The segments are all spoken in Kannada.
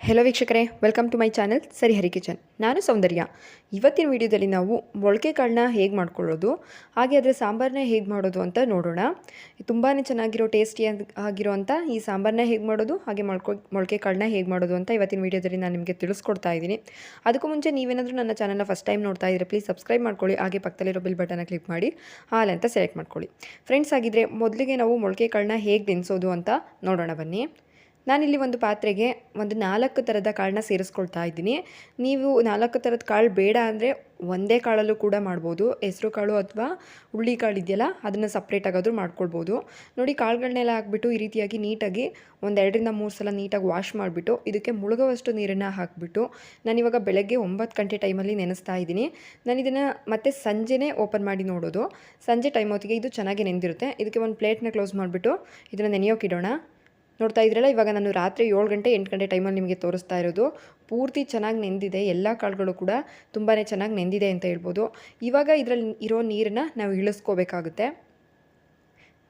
ಹೆಲೋ ವೀಕ್ಷಕರೇ, ವೆಲ್ಕಮ್ ಟು ಮೈ ಚಾನಲ್ ಸರಿ ಹರಿ ಕಿಚನ್. ನಾನು ಸೌಂದರ್ಯ. ಇವತ್ತಿನ ವಿಡಿಯೋದಲ್ಲಿ ನಾವು ಮೊಳಕೆ ಕಾಳನ್ನ ಹೇಗೆ ಮಾಡ್ಕೊಳ್ಳೋದು, ಹಾಗೆ ಅದರ ಸಾಂಬಾರನ್ನ ಹೇಗೆ ಮಾಡೋದು ಅಂತ ನೋಡೋಣ. ತುಂಬಾ ಚೆನ್ನಾಗಿರೋ ಟೇಸ್ಟಿ ಆಗಿರೋಂಥ ಈ ಸಾಂಬಾರನ್ನ ಹೇಗೆ ಮಾಡೋದು, ಹಾಗೆ ಮೊಳಕೆ ಕಾಳನ್ನ ಹೇಗೆ ಮಾಡೋದು ಅಂತ ಇವತ್ತಿನ ವಿಡಿಯೋದಲ್ಲಿ ನಾನು ನಿಮಗೆ ತಿಳಿಸ್ಕೊಡ್ತಾ ಇದ್ದೀನಿ. ಅದಕ್ಕೂ ಮುಂಚೆ ನೀವೇನಾದರೂ ನನ್ನ ಚಾನಲ್ನ ಫಸ್ಟ್ ಟೈಮ್ ನೋಡ್ತಾ ಇದ್ದರೆ ಪ್ಲೀಸ್ ಸಬ್ಸ್ಕ್ರೈಬ್ ಮಾಡ್ಕೊಳ್ಳಿ, ಹಾಗೆ ಪಕ್ಕದಲ್ಲಿರೋ ಬಿಲ್ ಬಟನ್ನ ಕ್ಲಿಕ್ ಮಾಡಿ ಹಾಲ್ ಅಂತ ಸೆಲೆಕ್ಟ್ ಮಾಡ್ಕೊಳ್ಳಿ. ಫ್ರೆಂಡ್ಸ್, ಆಗಿದ್ದರೆ ಮೊದಲಿಗೆ ನಾವು ಮೊಳಕೆ ಕಾಳನ್ನ ಹೇಗೆ ನೆನೆಸೋದು ಅಂತ ನೋಡೋಣ ಬನ್ನಿ. ನಾನಿಲ್ಲಿ ಒಂದು ಪಾತ್ರೆಗೆ ಒಂದು 4 ಥರದ ಕಾಳನ್ನ ಸೇರಿಸ್ಕೊಳ್ತಾ ಇದ್ದೀನಿ. ನೀವು 4 ಥರದ ಕಾಳು ಬೇಡ ಅಂದರೆ ಒಂದೇ ಕಾಳಲ್ಲೂ ಕೂಡ ಮಾಡ್ಬೋದು. ಹೆಸರು ಕಾಳು ಅಥವಾ ಹುಳ್ಳಿ ಕಾಳು ಇದೆಯಲ್ಲ, ಅದನ್ನು ಸಪ್ರೇಟಾಗಾದರೂ ಮಾಡ್ಕೊಳ್ಬೋದು. ನೋಡಿ, ಕಾಳುಗಳನ್ನೆಲ್ಲ ಹಾಕ್ಬಿಟ್ಟು ಈ ರೀತಿಯಾಗಿ ನೀಟಾಗಿ ಒಂದು 2ರಿಂದ 3 ಸಲ ನೀಟಾಗಿ ವಾಶ್ ಮಾಡಿಬಿಟ್ಟು ಇದಕ್ಕೆ ಮುಳುಗುವಷ್ಟು ನೀರನ್ನು ಹಾಕಿಬಿಟ್ಟು ನಾನಿವಾಗ ಬೆಳಗ್ಗೆ 9 ಗಂಟೆ ಟೈಮಲ್ಲಿ ನೆನೆಸ್ತಾ ಇದ್ದೀನಿ. ನಾನು ಇದನ್ನು ಮತ್ತೆ ಸಂಜೆನೇ ಓಪನ್ ಮಾಡಿ ನೋಡೋದು. ಸಂಜೆ ಟೈಮ್ ಹೊತ್ತಿಗೆ ಇದು ಚೆನ್ನಾಗಿ ನೆಂದಿರುತ್ತೆ. ಇದಕ್ಕೆ ಒಂದು ಪ್ಲೇಟ್ನ ಕ್ಲೋಸ್ ಮಾಡಿಬಿಟ್ಟು ಇದನ್ನು ನೆನೆಯೋಕ್ಕಿಡೋಣ. ನೋಡ್ತಾ ಇದ್ರಲ್ಲ, ಇವಾಗ ನಾನು ರಾತ್ರಿ 7 ಗಂಟೆ 8 ಗಂಟೆ ಟೈಮಲ್ಲಿ ನಿಮಗೆ ತೋರಿಸ್ತಾ ಇರೋದು. ಪೂರ್ತಿ ಚೆನ್ನಾಗಿ ನೆಂದಿದೆ, ಎಲ್ಲ ಕಾಳುಗಳು ಕೂಡ ತುಂಬಾ ಚೆನ್ನಾಗಿ ನೆಂದಿದೆ ಅಂತ ಹೇಳ್ಬೋದು. ಇವಾಗ ಇದರಲ್ಲಿ ಇರೋ ನೀರನ್ನು ನಾವು ಇಳಿಸ್ಕೋಬೇಕಾಗುತ್ತೆ.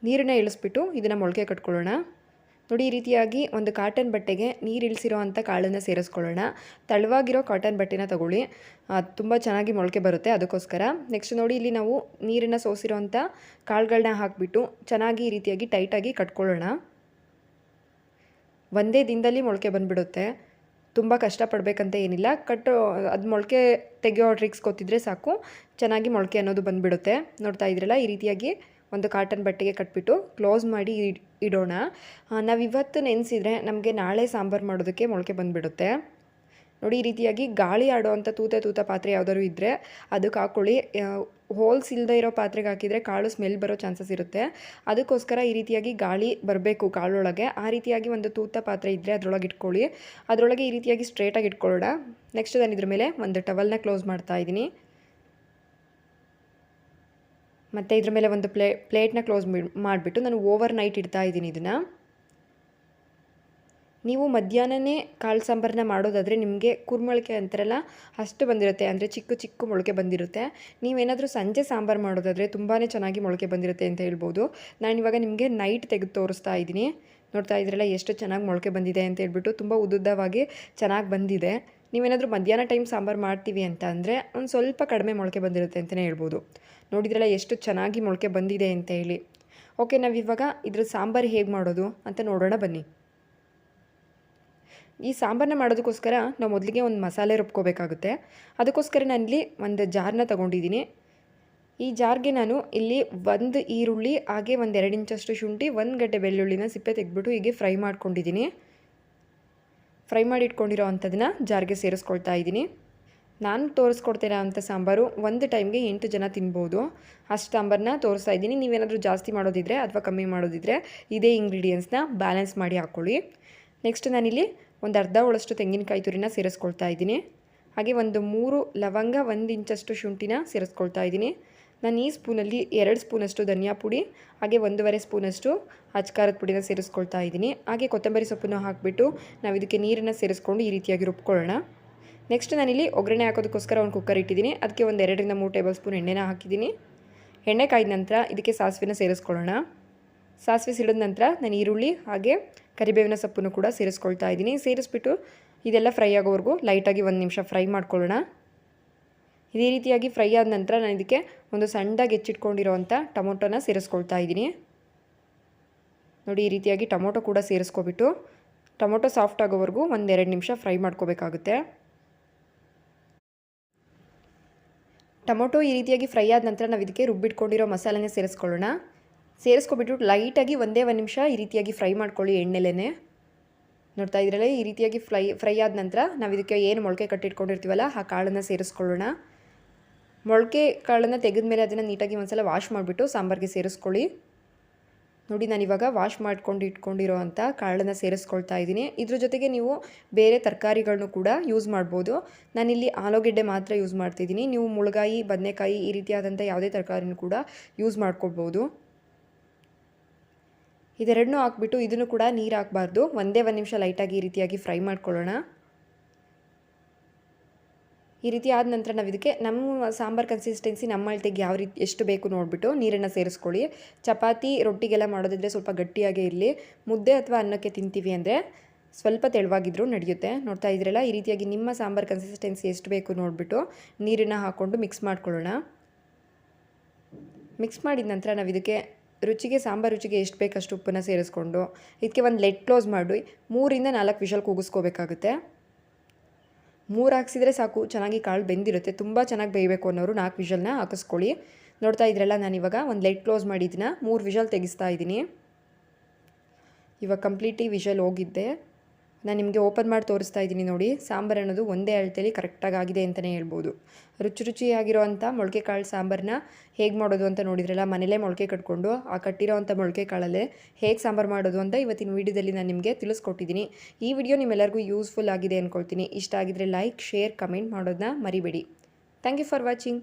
ನೀರನ್ನು ಇಳಿಸ್ಬಿಟ್ಟು ಇದನ್ನು ಮೊಳಕೆ ಕಟ್ಕೊಳ್ಳೋಣ. ನೋಡಿ, ಈ ರೀತಿಯಾಗಿ ಒಂದು ಕಾಟನ್ ಬಟ್ಟೆಗೆ ನೀರು ಇಳಿಸಿರೋ ಅಂಥ ಕಾಳನ್ನು ಸೇರಿಸ್ಕೊಳ್ಳೋಣ. ತಳವಾಗಿರೋ ಕಾಟನ್ ಬಟ್ಟೆನ ತಗೊಳ್ಳಿ, ತುಂಬ ಚೆನ್ನಾಗಿ ಮೊಳಕೆ ಬರುತ್ತೆ. ಅದಕ್ಕೋಸ್ಕರ ನೆಕ್ಸ್ಟ್ ನೋಡಿ, ಇಲ್ಲಿ ನಾವು ನೀರನ್ನು ಸೋಸಿರೋ ಅಂಥ ಕಾಳುಗಳನ್ನ ಹಾಕಿಬಿಟ್ಟು ಚೆನ್ನಾಗಿ ಈ ರೀತಿಯಾಗಿ ಟೈಟಾಗಿ ಕಟ್ಕೊಳ್ಳೋಣ. ಒಂದೇ ದಿನದಲ್ಲಿ ಮೊಳಕೆ ಬಂದುಬಿಡುತ್ತೆ. ತುಂಬ ಕಷ್ಟಪಡಬೇಕಂತ ಏನಿಲ್ಲ. ಅದು ಮೊಳಕೆ ತೆಗೆಯೋ ಟ್ರಿಕ್ಸ್ ಗೊತ್ತಿದ್ರೆ ಸಾಕು, ಚೆನ್ನಾಗಿ ಮೊಳಕೆ ಅನ್ನೋದು ಬಂದುಬಿಡುತ್ತೆ. ನೋಡ್ತಾ ಇದ್ರಲ್ಲ, ಈ ರೀತಿಯಾಗಿ ಒಂದು ಕಾಟನ್ ಬಟ್ಟೆಗೆ ಕಟ್ಬಿಟ್ಟು ಕ್ಲೋಸ್ ಮಾಡಿ ಇಡೋಣ. ನಾವಿವತ್ತು ನೆನೆಸಿದರೆ ನಮಗೆ ನಾಳೆ ಸಾಂಬಾರು ಮಾಡೋದಕ್ಕೆ ಮೊಳಕೆ ಬಂದುಬಿಡುತ್ತೆ. ನೋಡಿ, ಈ ರೀತಿಯಾಗಿ ಗಾಳಿ ಆಡೋವಂಥ ತೂತ ಪಾತ್ರೆ ಯಾವುದಾದ್ರು ಇದ್ದರೆ ಅದಕ್ಕೆ ಹಾಕ್ಕೊಳ್ಳಿ. ಹೋಲ್ಸ್ ಇಲ್ಲದೆ ಇರೋ ಪಾತ್ರೆಗೆ ಹಾಕಿದರೆ ಕಾಳು ಸ್ಮೆಲ್ ಬರೋ ಚಾನ್ಸಸ್ ಇರುತ್ತೆ. ಅದಕ್ಕೋಸ್ಕರ ಈ ರೀತಿಯಾಗಿ ಗಾಳಿ ಬರಬೇಕು ಕಾಳೊಳಗೆ. ಆ ರೀತಿಯಾಗಿ ಒಂದು ತೂತ ಪಾತ್ರೆ ಇದ್ದರೆ ಅದರೊಳಗೆ ಇಟ್ಕೊಳ್ಳಿ. ಅದರೊಳಗೆ ಈ ರೀತಿಯಾಗಿ ಸ್ಟ್ರೇಟಾಗಿ ಇಟ್ಕೊಳ್ಳೋಣ. ನೆಕ್ಸ್ಟ್ ನಾನು ಇದ್ರ ಮೇಲೆ ಒಂದು ಟವಲ್ನ ಕ್ಲೋಸ್ ಮಾಡ್ತಾ ಇದ್ದೀನಿ. ಮತ್ತು ಇದ್ರ ಮೇಲೆ ಒಂದು ಪ್ಲೇಟ್ನ ಕ್ಲೋಸ್ ಮಾಡಿಬಿಟ್ಟು ನಾನು ಓವರ್ ನೈಟ್ ಇಡ್ತಾ ಇದ್ದೀನಿ ಇದನ್ನು. ನೀವು ಮಧ್ಯಾಹ್ನನೇ ಕಾಳು ಸಾಂಬಾರನ್ನ ಮಾಡೋದಾದರೆ ನಿಮಗೆ ಕುರುಮೊಳಕೆ ಅಂತಾರಲ್ಲ ಅಷ್ಟು ಬಂದಿರುತ್ತೆ, ಅಂದರೆ ಚಿಕ್ಕ ಮೊಳಕೆ ಬಂದಿರುತ್ತೆ. ನೀವೇನಾದರೂ ಸಂಜೆ ಸಾಂಬಾರು ಮಾಡೋದಾದರೆ ತುಂಬಾ ಚೆನ್ನಾಗಿ ಮೊಳಕೆ ಬಂದಿರುತ್ತೆ ಅಂತ ಹೇಳ್ಬೋದು. ನಾನಿವಾಗ ನಿಮಗೆ ನೈಟ್ ತೆಗೆದು ತೋರಿಸ್ತಾ ಇದ್ದೀನಿ. ನೋಡ್ತಾ ಇದ್ರಲ್ಲ, ಎಷ್ಟು ಚೆನ್ನಾಗಿ ಮೊಳಕೆ ಬಂದಿದೆ ಅಂತ ಹೇಳ್ಬಿಟ್ಟು, ತುಂಬ ಉದ್ದುದ್ದವಾಗಿ ಚೆನ್ನಾಗಿ ಬಂದಿದೆ. ನೀವೇನಾದರೂ ಮಧ್ಯಾಹ್ನ ಟೈಮ್ ಸಾಂಬಾರು ಮಾಡ್ತೀವಿ ಅಂತ ಅಂದರೆ ಒಂದು ಸ್ವಲ್ಪ ಕಡಿಮೆ ಮೊಳಕೆ ಬಂದಿರುತ್ತೆ ಅಂತಲೇ ಹೇಳ್ಬೋದು. ನೋಡಿದ್ರಲ್ಲ ಎಷ್ಟು ಚೆನ್ನಾಗಿ ಮೊಳಕೆ ಬಂದಿದೆ ಅಂತ ಹೇಳಿ. ಓಕೆ, ನಾವಿವಾಗ ಇದ್ರ ಸಾಂಬಾರು ಹೇಗೆ ಮಾಡೋದು ಅಂತ ನೋಡೋಣ ಬನ್ನಿ. ಈ ಸಾಂಬಾರನ್ನ ಮಾಡೋದಕ್ಕೋಸ್ಕರ ನಾವು ಮೊದಲಿಗೆ ಒಂದು ಮಸಾಲೆ ರುಬ್ಕೋಬೇಕಾಗುತ್ತೆ. ಅದಕ್ಕೋಸ್ಕರ ನಾನಿಲ್ಲಿ ಒಂದು ಜಾರನ್ನ ತೊಗೊಂಡಿದ್ದೀನಿ. ಈ ಜಾರ್ಗೆ ನಾನು ಇಲ್ಲಿ 1 ಈರುಳ್ಳಿ, ಹಾಗೆ ಒಂದು 2 ಇಂಚಷ್ಟು ಶುಂಠಿ, 1 ಗಡ್ಡೆ ಬೆಳ್ಳುಳ್ಳಿನ ಸಿಪ್ಪೆ ತೆಗೆದ್ಬಿಟ್ಟು ಹೀಗೆ ಫ್ರೈ ಮಾಡ್ಕೊಂಡಿದ್ದೀನಿ. ಫ್ರೈ ಮಾಡಿ ಇಟ್ಕೊಂಡಿರೋ ಅಂಥದ್ದನ್ನ ಜಾರ್ಗೆ ಸೇರಿಸ್ಕೊಳ್ತಾ ಇದ್ದೀನಿ. ನಾನು ತೋರಿಸ್ಕೊಡ್ತೀರಾ ಅಂಥ ಸಾಂಬಾರು ಒಂದು ಟೈಮ್ಗೆ 8 ಜನ ತಿನ್ಬೋದು, ಅಷ್ಟು ಸಾಂಬಾರನ್ನ ತೋರಿಸ್ತಾ ಇದ್ದೀನಿ. ನೀವೇನಾದರೂ ಜಾಸ್ತಿ ಮಾಡೋದಿದ್ರೆ ಅಥವಾ ಕಮ್ಮಿ ಮಾಡೋದಿದ್ರೆ ಇದೇ ಇಂಗ್ರೀಡಿಯೆಂಟ್ಸ್ನ ಬ್ಯಾಲೆನ್ಸ್ ಮಾಡಿ ಹಾಕ್ಕೊಳ್ಳಿ. ನೆಕ್ಸ್ಟ್ ನಾನಿಲ್ಲಿ ಒಂದು ಅರ್ಧ ಹೋಳಷ್ಟು ತೆಂಗಿನಕಾಯಿ ತುರಿನ ಸೇರಿಸ್ಕೊಳ್ತಾ ಇದ್ದೀನಿ. ಹಾಗೆ ಒಂದು 3 ಲವಂಗ, 1 ಇಂಚಷ್ಟು ಶುಂಠಿನ ಸೇರಿಸ್ಕೊಳ್ತಾ ಇದ್ದೀನಿ. ನಾನು ಈ ಸ್ಪೂನಲ್ಲಿ 2 ಸ್ಪೂನಷ್ಟು ಧನಿಯಾ ಪುಡಿ, ಹಾಗೆ 1.5 ಸ್ಪೂನಷ್ಟು ಅಚ್ಕಾರದ ಪುಡಿನ ಸೇರಿಸ್ಕೊಳ್ತಾ ಇದ್ದೀನಿ. ಹಾಗೆ ಕೊತ್ತಂಬರಿ ಸೊಪ್ಪನ್ನು ಹಾಕಿಬಿಟ್ಟು ನಾವು ಇದಕ್ಕೆ ನೀರನ್ನು ಸೇರಿಸ್ಕೊಂಡು ಈ ರೀತಿಯಾಗಿ ರುಬ್ಕೊಳ್ಳೋಣ. ನೆಕ್ಸ್ಟ್ ನಾನಿಲ್ಲಿ ಒಗ್ಗರಣೆ ಹಾಕೋದಕ್ಕೋಸ್ಕರ ಒಂದು ಕುಕ್ಕರ್ ಇಟ್ಟಿದ್ದೀನಿ. ಅದಕ್ಕೆ ಒಂದು 2ರಿಂದ 3 ಟೇಬಲ್ ಸ್ಪೂನ್ ಎಣ್ಣೆನ ಹಾಕಿದ್ದೀನಿ. ಎಣ್ಣೆ ಕಾಯ್ದ ನಂತರ ಇದಕ್ಕೆ ಸಾಸಿವೆನ ಸೇರಿಸ್ಕೊಳ್ಳೋಣ. ಸಾಸಿವೆ ಸಿಡಿದ ನಂತರ ನಾನು ಈರುಳ್ಳಿ ಹಾಗೆ ಕರಿಬೇವಿನ ಸೊಪ್ಪನ್ನು ಕೂಡ ಸೇರಿಸ್ಕೊಳ್ತಾ ಇದ್ದೀನಿ. ಸೇರಿಸ್ಬಿಟ್ಟು ಇದೆಲ್ಲ ಫ್ರೈ ಆಗೋವರೆಗೂ ಲೈಟಾಗಿ 1 ನಿಮಿಷ ಫ್ರೈ ಮಾಡ್ಕೊಳ್ಳೋಣ. ಇದೇ ರೀತಿಯಾಗಿ ಫ್ರೈ ಆದ ನಂತರ ನಾನು ಇದಕ್ಕೆ ಒಂದು ಸಣ್ಣದಾಗಿ ಹೆಚ್ಚಿಟ್ಕೊಂಡಿರೋವಂಥ ಟೊಮೊಟೊನ ಸೇರಿಸ್ಕೊಳ್ತಾ ಇದ್ದೀನಿ. ನೋಡಿ, ಈ ರೀತಿಯಾಗಿ ಟೊಮೊಟೊ ಕೂಡ ಸೇರಿಸ್ಕೊಬಿಟ್ಟು ಟೊಮೊಟೊ ಸಾಫ್ಟ್ ಆಗೋವರೆಗೂ 1-2 ನಿಮಿಷ ಫ್ರೈ ಮಾಡ್ಕೋಬೇಕಾಗುತ್ತೆ. ಟೊಮೊಟೊ ಈ ರೀತಿಯಾಗಿ ಫ್ರೈ ಆದ ನಂತರ ನಾವು ಇದಕ್ಕೆ ರುಬ್ಬಿಟ್ಕೊಂಡಿರೋ ಮಸಾಲೆನ ಸೇರಿಸ್ಕೊಳ್ಳೋಣ. ಸೇರಿಸ್ಕೊಬಿಟ್ಟು ಲೈಟಾಗಿ 1 ನಿಮಿಷ ಈ ರೀತಿಯಾಗಿ ಫ್ರೈ ಮಾಡ್ಕೊಳ್ಳಿ ಎಣ್ಣೆಲೇ. ನೋಡ್ತಾ ಇದ್ರಲ್ಲ, ಈ ರೀತಿಯಾಗಿ ಫ್ರೈ ಆದ ನಂತರ ನಾವು ಇದಕ್ಕೆ ಏನು ಮೊಳಕೆ ಕಟ್ಟಿಟ್ಕೊಂಡಿರ್ತೀವಲ್ಲ ಆ ಕಾಳನ್ನು ಸೇರಿಸ್ಕೊಳ್ಳೋಣ. ಮೊಳಕೆ ಕಾಳನ್ನು ತೆಗೆದ ಮೇಲೆ ಅದನ್ನು ನೀಟಾಗಿ ಒಂದ್ಸಲ ವಾಶ್ ಮಾಡಿಬಿಟ್ಟು ಸಾಂಬಾರಿಗೆ ಸೇರಿಸ್ಕೊಳ್ಳಿ. ನೋಡಿ, ನಾನಿವಾಗ ವಾಶ್ ಮಾಡ್ಕೊಂಡು ಇಟ್ಕೊಂಡಿರೋ ಅಂಥ ಕಾಳನ್ನು ಸೇರಿಸ್ಕೊಳ್ತಾ ಇದ್ದೀನಿ. ಇದ್ರ ಜೊತೆಗೆ ನೀವು ಬೇರೆ ತರಕಾರಿಗಳನ್ನೂ ಕೂಡ ಯೂಸ್ ಮಾಡ್ಬೋದು. ನಾನಿಲ್ಲಿ ಆಲೂಗೆಡ್ಡೆ ಮಾತ್ರ ಯೂಸ್ ಮಾಡ್ತಿದ್ದೀನಿ. ನೀವು ಮುಳಗಾಯಿ, ಬದನೆಕಾಯಿ ಈ ರೀತಿಯಾದಂಥ ಯಾವುದೇ ತರಕಾರಿನೂ ಕೂಡ ಯೂಸ್ ಮಾಡ್ಕೊಳ್ಬೋದು. ಇದೆರಡನ್ನೂ ಹಾಕ್ಬಿಟ್ಟು ಇದನ್ನು ಕೂಡ ನೀರು ಹಾಕಬಾರ್ದು, 1 ನಿಮಿಷ ಲೈಟಾಗಿ ಈ ರೀತಿಯಾಗಿ ಫ್ರೈ ಮಾಡ್ಕೊಳ್ಳೋಣ. ಈ ರೀತಿ ಆದ ನಂತರ ನಾವು ಇದಕ್ಕೆ ನಮ್ಮ ಸಾಂಬಾರು ಕನ್ಸಿಸ್ಟೆನ್ಸಿ ನಮ್ಮ ಅಳತೆಗೆ ಯಾವ ರೀತಿ ಎಷ್ಟು ಬೇಕು ನೋಡಿಬಿಟ್ಟು ನೀರನ್ನು ಸೇರಿಸ್ಕೊಳ್ಳಿ. ಚಪಾತಿ ರೊಟ್ಟಿಗೆಲ್ಲ ಮಾಡೋದಿದ್ರೆ ಸ್ವಲ್ಪ ಗಟ್ಟಿಯಾಗೇ ಇರಲಿ. ಮುದ್ದೆ ಅಥವಾ ಅನ್ನಕ್ಕೆ ತಿಂತೀವಿ ಅಂದರೆ ಸ್ವಲ್ಪ ತೆಳುವಾಗಿದ್ರೂ ನಡೆಯುತ್ತೆ. ನೋಡ್ತಾ ಇದ್ರಲ್ಲ, ಈ ರೀತಿಯಾಗಿ ನಿಮ್ಮ ಸಾಂಬಾರು ಕನ್ಸಿಸ್ಟೆನ್ಸಿ ಎಷ್ಟು ಬೇಕು ನೋಡಿಬಿಟ್ಟು ನೀರನ್ನು ಹಾಕ್ಕೊಂಡು ಮಿಕ್ಸ್ ಮಾಡ್ಕೊಳ್ಳೋಣ. ಮಿಕ್ಸ್ ಮಾಡಿದ ನಂತರ ನಾವು ಇದಕ್ಕೆ ಸಾಂಬಾರು ರುಚಿಗೆ ಎಷ್ಟು ಬೇಕಷ್ಟು ಉಪ್ಪನ್ನು ಸೇರಿಸ್ಕೊಂಡು ಇದಕ್ಕೆ ಒಂದು ಲೆಡ್ ಕ್ಲೋಸ್ ಮಾಡಿ 3 ರಿಂದ 4 ವಿಷಲ್ ಕೂಗಿಸ್ಕೋಬೇಕಾಗುತ್ತೆ. 3 ಹಾಕ್ಸಿದ್ರೆ ಸಾಕು, ಚೆನ್ನಾಗಿ ಕಾಳು ಬೆಂದಿರುತ್ತೆ. ತುಂಬ ಚೆನ್ನಾಗಿ ಬೇಯಬೇಕು ಅನ್ನೋರು 4 ವಿಷಲ್ನ ಹಾಕಿಸ್ಕೊಳ್ಳಿ. ನೋಡ್ತಾ ಇದ್ರಲ್ಲ, ನಾನಿವಾಗ ಒಂದು ಲೆಡ್ ಕ್ಲೋಸ್ ಮಾಡಿದ್ದನ್ನ 3 ವಿಷಲ್ ತೆಗಿಸ್ತಾ ಇದ್ದೀನಿ. ಇವಾಗ ಕಂಪ್ಲೀಟ್ಲಿ ವಿಷಲ್ ಹೋಗಿದ್ದೆ. ನಾನು ನಿಮಗೆ ಓಪನ್ ಮಾಡಿ ತೋರಿಸ್ತಾ ಇದ್ದೀನಿ ನೋಡಿ. ಸಾಂಬಾರು ಅನ್ನೋದು ಒಂದೇ ಅಳತೆಯಲ್ಲಿ ಕರೆಕ್ಟಾಗಿ ಆಗಿದೆ ಅಂತಲೇ ಹೇಳ್ಬೋದು. ರುಚಿಯಾಗಿರೋವಂಥ ಮೊಳಕೆ ಕಾಳು ಸಾಂಬಾರನ್ನ ಹೇಗೆ ಮಾಡೋದು ಅಂತ ನೋಡಿದ್ರಲ್ಲ, ಮನೇಲೇ ಮೊಳಕೆ ಕಟ್ಕೊಂಡು ಆ ಕಟ್ಟಿರೋವಂಥ ಮೊಳಕೆ ಕಾಳಲ್ಲೇ ಹೇಗೆ ಸಾಂಬಾರು ಮಾಡೋದು ಅಂತ ಇವತ್ತಿನ ವೀಡಿಯೋದಲ್ಲಿ ನಾನು ನಿಮಗೆ ತಿಳಿಸ್ಕೊಟ್ಟಿದ್ದೀನಿ. ಈ ವಿಡಿಯೋ ನಿಮ್ಮೆಲ್ಲರಿಗೂ ಯೂಸ್ಫುಲ್ ಆಗಿದೆ ಅಂದ್ಕೊಳ್ತೀನಿ. ಇಷ್ಟ ಆಗಿದ್ರೆ ಲೈಕ್, ಶೇರ್, ಕಮೆಂಟ್ ಮಾಡೋದನ್ನ ಮರಿಬೇಡಿ. Thank you for watching.